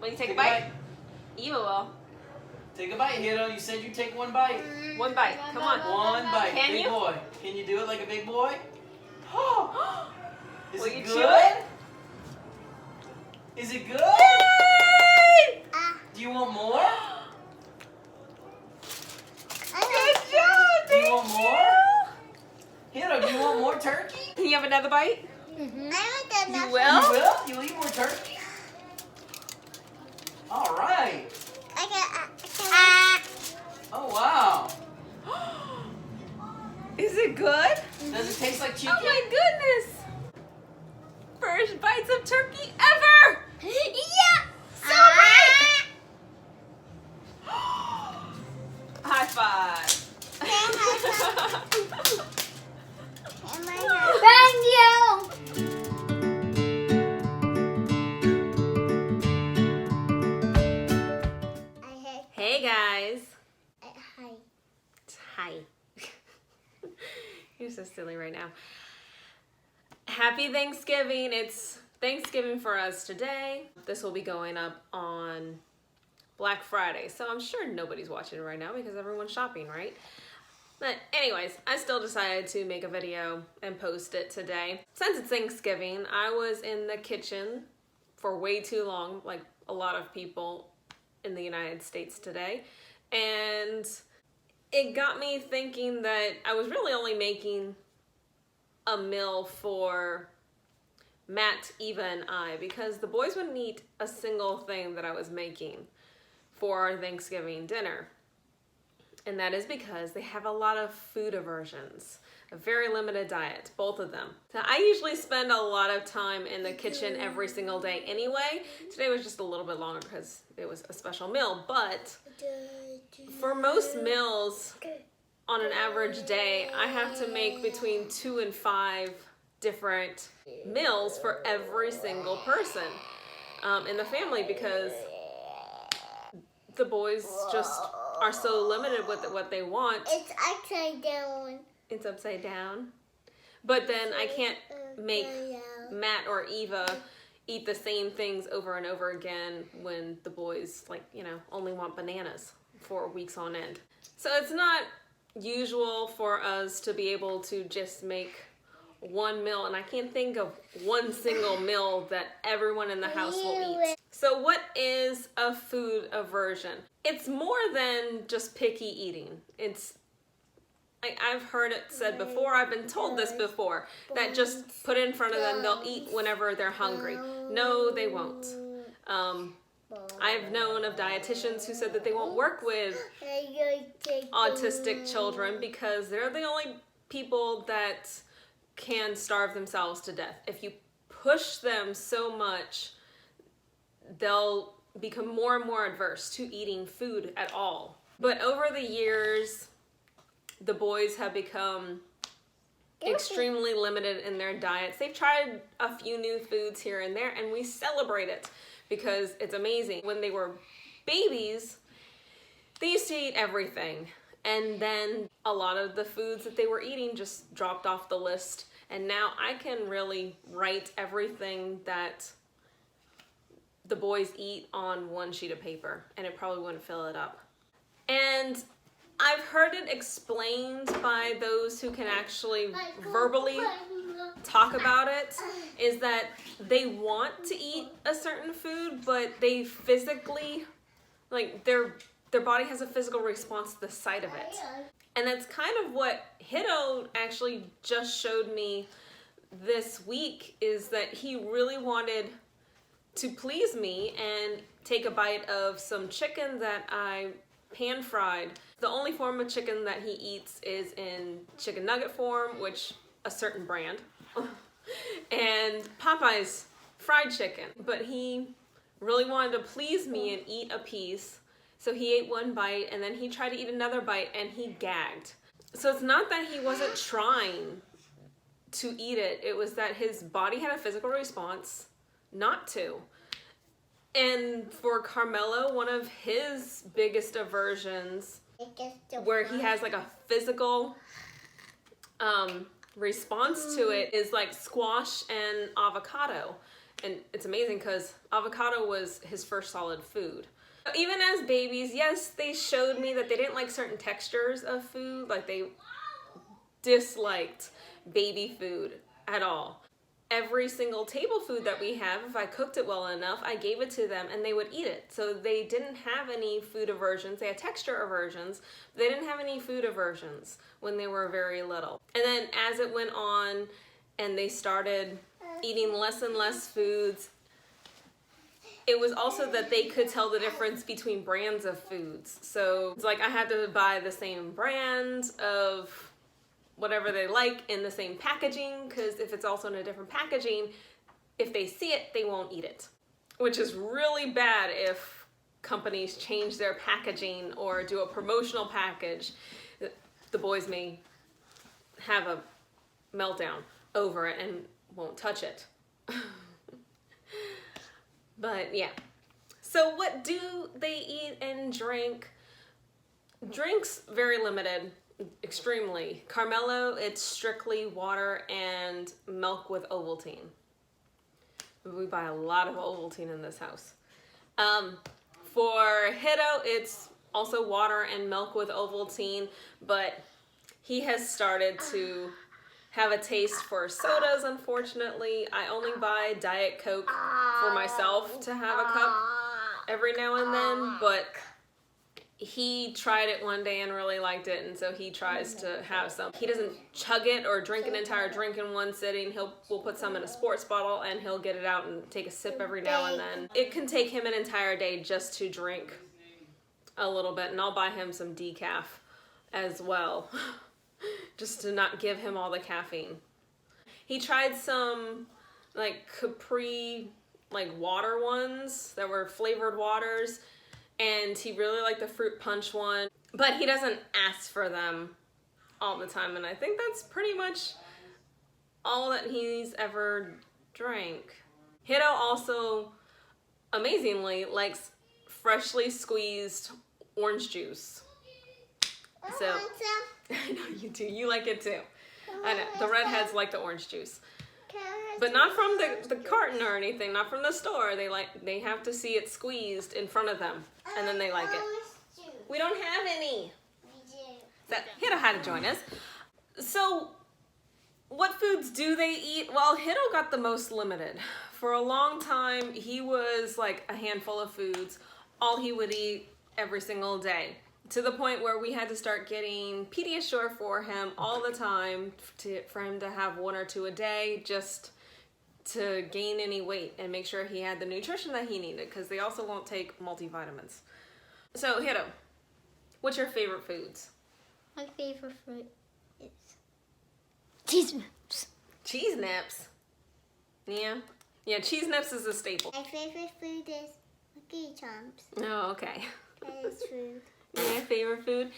Will you take a bite? Eva will. Take a bite, Hiro. You said you'd take one bite. One bite. Come on. One bite. Can big you? boy. Can you do it like a big boy? Oh. Is Will it you good? chew it? Is it good? Yay! Do you want more? Good job. Do you want more? Hiro, do you want more turkey? Can you have another bite? I You You will? will? You'll eat more turkey? All right. Oh, wow. Is it good? Does it taste like chicken? Oh my goodness! First bites of turkey ever! Yeah! So great! High five! Thank you! Hey guys! Hi. Hi. You're so silly right now. Happy Thanksgiving. It's Thanksgiving for us today. This will be going up on Black Friday, so I'm sure nobody's watching right now because everyone's shopping, right? But anyways, I still decided to make a video and post it today. Since it's Thanksgiving, I was in the kitchen for way too long, like a lot of people in the United States today, and it got me thinking that I was really only making a meal for Matt, Eva, and I, because the boys wouldn't eat a single thing that I was making for our Thanksgiving dinner. And that is because they have a lot of food aversions, a very limited diet, both of them. So I usually spend a lot of time in the kitchen every single day anyway. Today was just a little bit longer because it was a special meal, but for most meals on an average day, I have to make between 2 and 5 different meals for every single person in the family because the boys just are so limited with what they want. It's upside down. It's upside down. But then I can't make Matt or Eva eat the same things over and over again when the boys, like, you know, only want bananas for weeks on end. So it's not usual for us to be able to just make one meal, and I can't think of one single meal that everyone in the house will eat. So what is a food aversion? It's more than just picky eating. I've heard it said before, I've been told this before, that just put it in front of them, they'll eat whenever they're hungry. No, they won't. I've known of dietitians who said that they won't work with autistic children because they're the only people that can starve themselves to death. If you push them so much, they'll become more and more adverse to eating food at all. But over the years, the boys have become extremely limited in their diets. They've tried a few new foods here and there, and we celebrate it because it's amazing. When they were babies, they used to eat everything. And then a lot of the foods that they were eating just dropped off the list. And now I can really write everything that the boys eat on one sheet of paper, and it probably wouldn't fill it up. And I've heard it explained by those who can actually verbally talk about it, is that they want to eat a certain food, but they physically, like their body has a physical response to the sight of it. And that's kind of what Hiro actually just showed me this week, is that he really wanted to please me and take a bite of some chicken that I pan fried. The only form of chicken that he eats is in chicken nugget form, which a certain brand, and Popeye's fried chicken. But he really wanted to please me and eat a piece. So he ate one bite, and then he tried to eat another bite, and he gagged. So it's not that he wasn't trying to eat it. It was that his body had a physical response not to. And for Carmelo, one of his biggest aversions, where he has like a physical response to it, is like squash and avocado. And it's amazing because avocado was his first solid food. Even as babies, yes, they showed me that they didn't like certain textures of food. Like they disliked baby food at all. Every single table food that we have, if I cooked it well enough, I gave it to them and they would eat it. So they didn't have any food aversions. They had texture aversions, but they didn't have any food aversions when they were very little. And then as it went on and they started eating less and less foods, it was also that they could tell the difference between brands of foods. So it's like I had to buy the same brand of whatever they like in the same packaging, because if it's also in a different packaging, if they see it, they won't eat it. Which is really bad if companies change their packaging or do a promotional package. The boys may have a meltdown over it and won't touch it. But yeah. So what do they eat and drink? Drinks, very limited. Extremely. Carmelo, it's strictly water and milk with Ovaltine. We buy a lot of Ovaltine in this house. For Hiro, it's also water and milk with Ovaltine, but he has started to have a taste for sodas, unfortunately. I only buy Diet Coke for myself to have a cup every now and then, but he tried it one day and really liked it, and so he tries to have some. He doesn't chug it or drink an entire drink in one sitting. We'll put some in a sports bottle and he'll get it out and take a sip every now and then. It can take him an entire day just to drink a little bit, and I'll buy him some decaf as well, just to not give him all the caffeine. He tried some like Capri water ones that were flavored waters, and he really liked the fruit punch one, but he doesn't ask for them all the time, and I think that's pretty much all that he's ever drank. Hiro also, amazingly, likes freshly squeezed orange juice. So, I know you do, you like it too. I know, the redheads like the orange juice. But not from the carton or anything, not from the store. They have to see it squeezed in front of them, and then they like it. We don't have any. Hiro had to join us. So, what foods do they eat? Well, Hiro got the most limited. For a long time, he was like a handful of foods, all he would eat every single day. To the point where we had to start getting Pediasure for him all the time for him to have 1 or 2 a day, just to gain any weight and make sure he had the nutrition that he needed, because they also won't take multivitamins. So, Hiro, what's your favorite foods? My favorite fruit is cheese nips. Cheese nips? Yeah? Yeah, cheese nips is a staple. My favorite food is Lucky Charms. Oh, okay. That is food. My favorite food?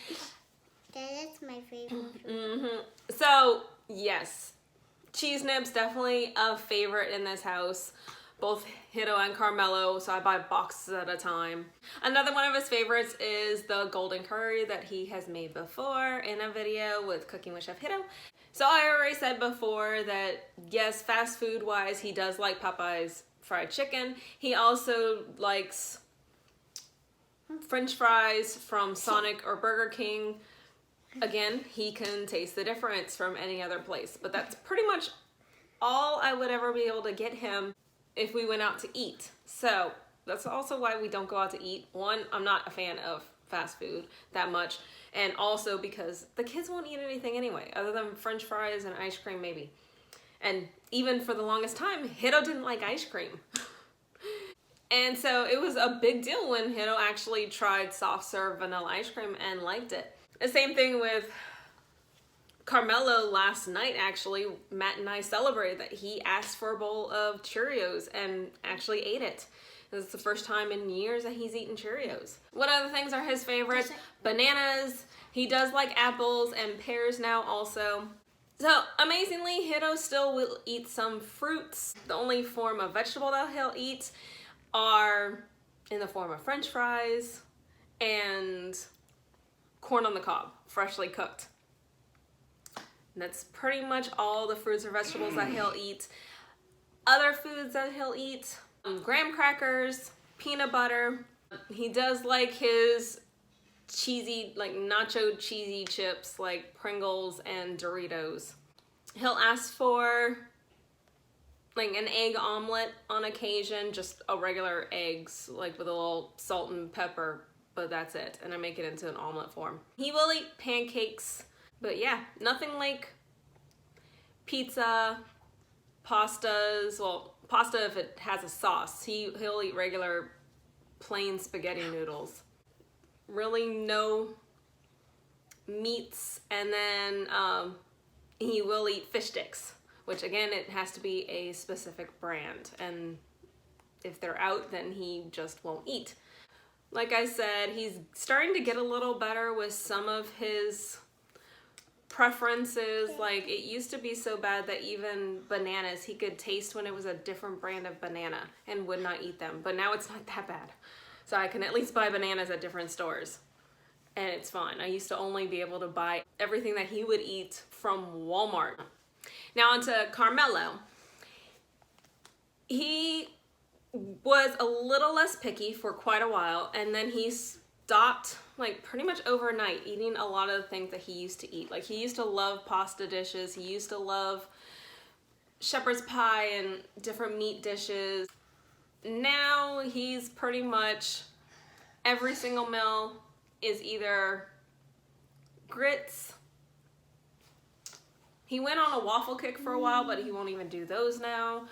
That is my favorite food. Mm-hmm. So, yes. Cheese nips, definitely a favorite in this house. Both Hiro and Carmelo, so I buy boxes at a time. Another one of his favorites is the golden curry that he has made before in a video with Cooking with Chef Hiro. So I already said before that, yes, fast food wise, he does like Popeye's fried chicken. He also likes French fries from Sonic or Burger King. Again, he can taste the difference from any other place, but that's pretty much all I would ever be able to get him if we went out to eat. So that's also why we don't go out to eat. One, I'm not a fan of fast food that much, and also because the kids won't eat anything anyway, other than French fries and ice cream maybe. And even for the longest time, Hiro didn't like ice cream. And so it was a big deal when Hiro actually tried soft serve vanilla ice cream and liked it. The same thing with Carmelo last night, actually. Matt and I celebrated that he asked for a bowl of Cheerios and actually ate it. This is the first time in years that he's eaten Cheerios. What other things are his favorites? Bananas. He does like apples and pears now also. So amazingly, Hiro still will eat some fruits. The only form of vegetable that he'll eat are in the form of French fries and corn on the cob, freshly cooked. And that's pretty much all the fruits or vegetables that he'll eat. Other foods that he'll eat, graham crackers, peanut butter. He does like his cheesy, like nacho cheesy chips like Pringles and Doritos. He'll ask for like an egg omelet on occasion, just a regular eggs, like with a little salt and pepper, but that's it. And I make it into an omelet form. He will eat pancakes, but yeah, nothing like pizza, pastas. Well, pasta if it has a sauce. He'll eat regular plain spaghetti noodles. Really no meats, and then he will eat fish sticks, which again, it has to be a specific brand, and if they're out, then he just won't eat. Like I said, he's starting to get a little better with some of his preferences. Like, it used to be so bad that even bananas, he could taste when it was a different brand of banana and would not eat them, but now it's not that bad. So I can at least buy bananas at different stores, and it's fine. I used to only be able to buy everything that he would eat from Walmart. Now onto Carmelo. He was a little less picky for quite a while, and then he stopped, like pretty much overnight, eating a lot of the things that he used to eat. Like, he used to love pasta dishes, he used to love shepherd's pie and different meat dishes. Now he's pretty much, every single meal is either grits. He went on a waffle kick for a while, but he won't even do those now.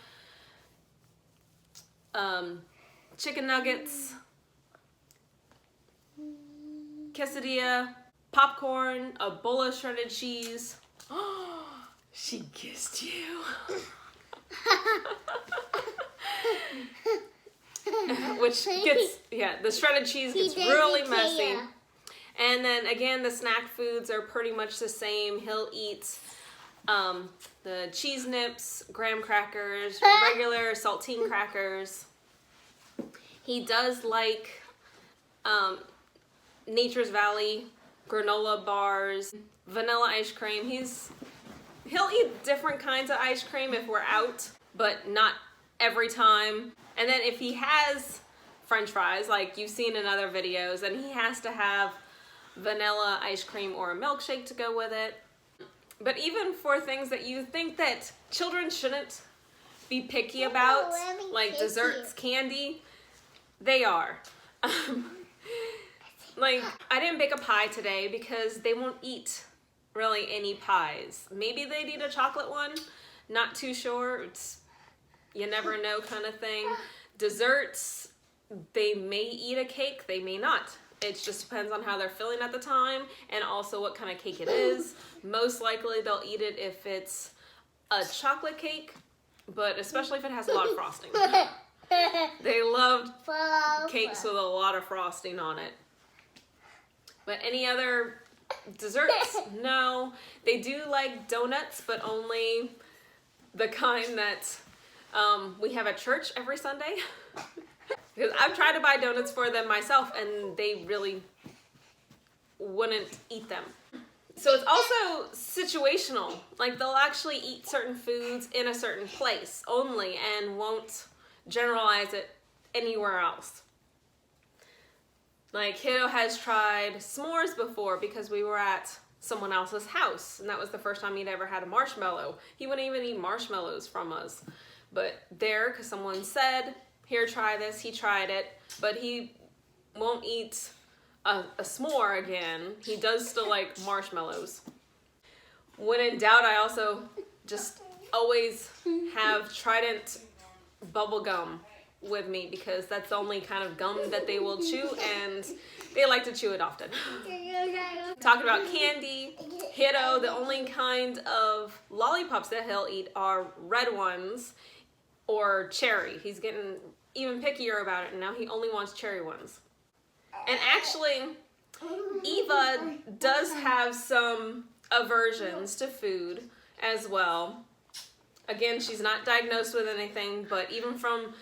Chicken nuggets, quesadilla, popcorn, a bowl of shredded cheese. She kissed you. Which gets, yeah, the shredded cheese gets really messy. And then again, the snack foods are pretty much the same. He'll eat the cheese nips, graham crackers, regular saltine crackers. He does like Nature's Valley granola bars, vanilla ice cream. He'll eat different kinds of ice cream if we're out, but not every time. And then if he has French fries, like you've seen in other videos, then he has to have vanilla ice cream or a milkshake to go with it. But even for things that you think that children shouldn't be picky about, like desserts, candy, they are. Like, I didn't bake a pie today because they won't eat really any pies. Maybe they'd eat a chocolate one, not too sure. It's, you never know kind of thing. Desserts, they may eat a cake, they may not. It just depends on how they're feeling at the time and also what kind of cake it is. Most likely they'll eat it if it's a chocolate cake, but especially if it has a lot of frosting. They loved cakes with a lot of frosting on it. But any other desserts? No. They do like donuts, but only the kind that we have at church every Sunday. Because I've tried to buy donuts for them myself and they really wouldn't eat them. So it's also situational. Like, they'll actually eat certain foods in a certain place only and won't generalize it anywhere else. Like, Hiro has tried s'mores before because we were at someone else's house, and that was the first time he'd ever had a marshmallow. He wouldn't even eat marshmallows from us. But there, because someone said, here, try this, he tried it, but he won't eat a s'more again. He does still like marshmallows. When in doubt, I also just always have Trident bubble gum with me because that's the only kind of gum that they will chew, and they like to chew it often. Talking about candy, Hiro, the only kind of lollipops that he'll eat are red ones or cherry. He's getting even pickier about it, and now he only wants cherry ones. And actually, Eva does have some aversions to food as well. Again, she's not diagnosed with anything, but even from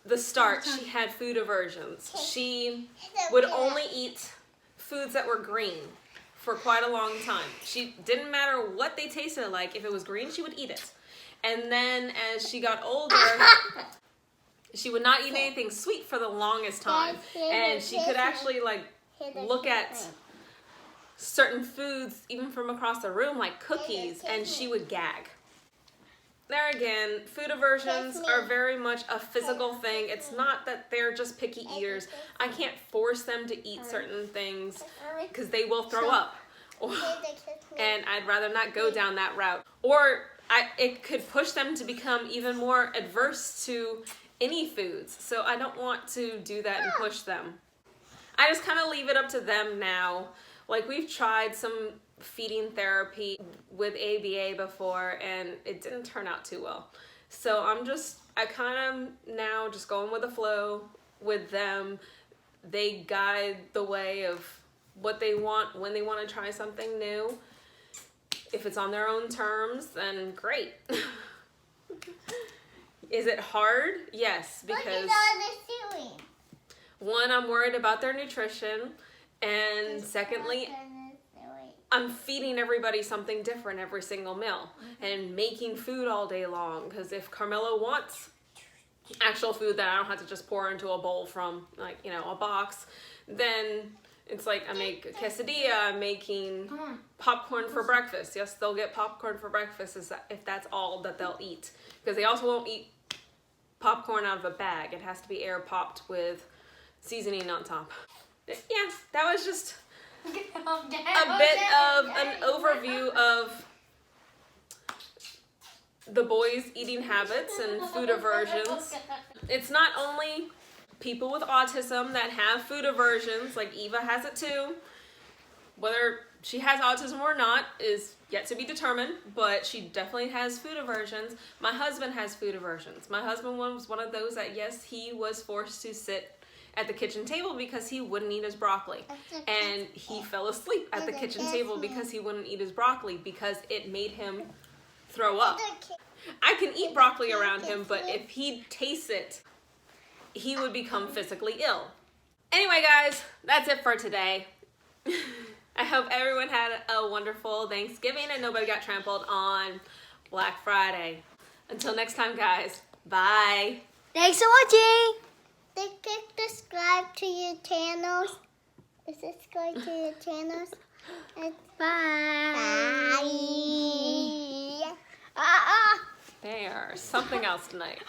the start, she had food aversions. She would only eat foods that were green for quite a long time. She didn't matter what they tasted like. If it was green, she would eat it. And then as she got older, she would not eat anything sweet for the longest time. And she could actually like look at certain foods even from across the room, like cookies, and she would gag. There again, food aversions are very much a physical thing. It's not that they're just picky eaters. I can't force them to eat certain things because they will throw up. And I'd rather not go down that route. Or it could push them to become even more adverse to any foods. So I don't want to do that and push them. I just kind of leave it up to them now. Like, we've tried some feeding therapy with ABA before and it didn't turn out too well. So I kind of now just going with the flow with them. They guide the way of what they want when they want to try something new. If it's on their own terms, then great. Is it hard? Yes, because one, I'm worried about their nutrition, and secondly, I'm feeding everybody something different every single meal and making food all day long. Because if Carmelo wants actual food that I don't have to just pour into a bowl from, like, you know, a box, then it's like I make a quesadilla, I'm making popcorn for breakfast. Yes, they'll get popcorn for breakfast if that's all that they'll eat. Because they also won't eat popcorn out of a bag. It has to be air popped with seasoning on top. Yeah, that was just a bit of an overview of the boys' eating habits and food aversions. It's not only people with autism that have food aversions, like Eva has it too. Whether she has autism or not is yet to be determined, but she definitely has food aversions. My husband has food aversions. My husband was one of those that, yes, he was forced to sit at the kitchen table because he wouldn't eat his broccoli. And he fell asleep at the kitchen table because he wouldn't eat his broccoli because it made him throw up. I can eat broccoli around him, but if he tastes it, he would become physically ill. Anyway, guys, that's it for today. I hope everyone had a wonderful Thanksgiving and nobody got trampled on Black Friday. Until next time, guys, bye. Thanks for watching. Click subscribe to your channels. Subscribe to your channels. Bye. Bye. They are something else tonight.